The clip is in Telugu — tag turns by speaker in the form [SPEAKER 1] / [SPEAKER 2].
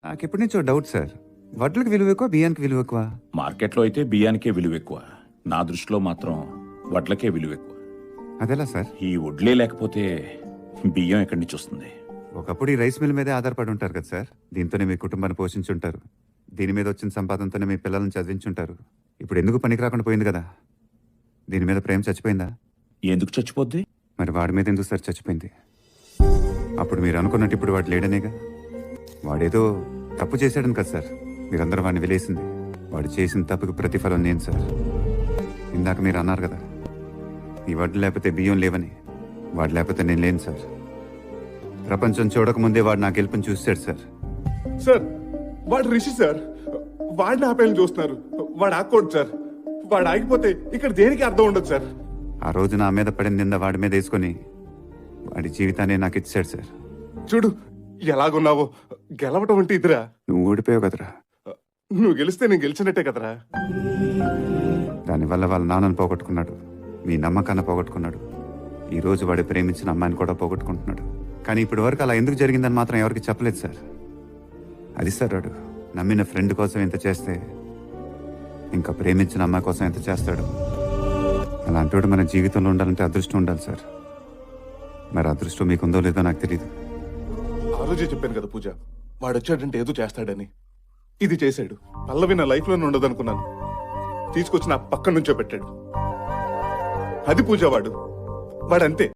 [SPEAKER 1] నాకెప్పటి నుంచో డౌట్ సార్. వడ్లకు విలువ ఎక్కువ, బియ్యానికి విలువ ఎక్కువ?
[SPEAKER 2] మార్కెట్లో అయితే బియ్యానికే విలువ ఎక్కువ. నా దృష్టిలో మాత్రం వడ్లకే విలువ ఎక్కువ.
[SPEAKER 1] అదెలా సార్?
[SPEAKER 2] ఈ వడ్లే లేకపోతే బియ్యం ఎక్కడి నుంచి వస్తుంది?
[SPEAKER 1] ఒకప్పుడు ఈ రైస్ మిల్ మీదే ఆధారపడి ఉంటారు కదా సార్. దీంతోనే మీ కుటుంబాన్ని పోషించుంటారు. దీని మీద వచ్చిన సంపాదనతోనే మీ పిల్లల్ని చదివించుంటారు. ఇప్పుడు ఎందుకు పనికి రాకుండా పోయింది కదా? దీని మీద ప్రేమ చచ్చిపోయిందా?
[SPEAKER 2] ఎందుకు చచ్చిపోద్ది?
[SPEAKER 1] మరి వాడి మీద ఎందుకు సార్ చచ్చిపోయింది? అప్పుడు మీరు అనుకున్నట్టు ఇప్పుడు వాడు లేడనేగా. వాడేదో తప్పు చేశాడని కదా సార్ మీరందరూ వాడిని వెలేసింది. వాడు చేసిన తప్పుకి ప్రతిఫలం నేను సార్. ఇందాక మీరు అన్నారు కదా, ఈ వడ్లు లేకపోతే బియ్యం లేవని. వాడు లేకపోతే నేను లేను సార్. ప్రపంచం చూడకముందే వాడు నా గెలుపుని చూశాడు సార్.
[SPEAKER 3] సార్ వాడు రిషి సార్. వాడిని ఆపేయాలని చూస్తున్నారు. వాడు ఆగకూడదు సార్. వాడు ఆగిపోతే ఇక్కడ దేనికి అర్థం ఉండదు సార్.
[SPEAKER 1] ఆ రోజు నా మీద పడిన నింద వాడి మీద వేసుకొని వాడి జీవితాన్ని నాకు ఇచ్చాడు సార్.
[SPEAKER 3] చూడు ఎలాగున్నావో. గెలవటం అంటే ఇదిరా.
[SPEAKER 1] నువ్వు ఓడిపోయావు కదరా.
[SPEAKER 3] నువ్వు గెలిస్తే నేను గెలిచినట్టే కదరా.
[SPEAKER 1] దానివల్ల వాళ్ళ నాన్నను పోగొట్టుకున్నాడు, మీ నమ్మకాన్ని పోగొట్టుకున్నాడు. ఈ రోజు వాడు ప్రేమించిన అమ్మాయిని కూడా పోగొట్టుకుంటున్నాడు. కానీ ఇప్పటి వరకు అలా ఎందుకు జరిగిందని మాత్రం ఎవరికి చెప్పలేదు సార్. అది సార్ వాడు నమ్మిన ఫ్రెండ్ కోసం ఎంత చేస్తే ఇంకా ప్రేమించిన అమ్మాయి కోసం ఎంత చేస్తాడు. అలాంటి మన జీవితంలో ఉండాలంటే అదృష్టం ఉండాలి సార్. మరి అదృష్టం మీకుందో లేదో నాకు తెలియదు.
[SPEAKER 3] ఆ రోజే చెప్పాను కదా పూజ, వాడు వచ్చాడంటే ఏదో చేస్తాడని. ఇది చేశాడు. పల్లవి నా లైఫ్ లోనే ఉండదు అనుకున్నాను. తీసుకొచ్చి నా పక్కన నుంచో పెట్టాడు. అది పూజ వాడు. వాడంతే.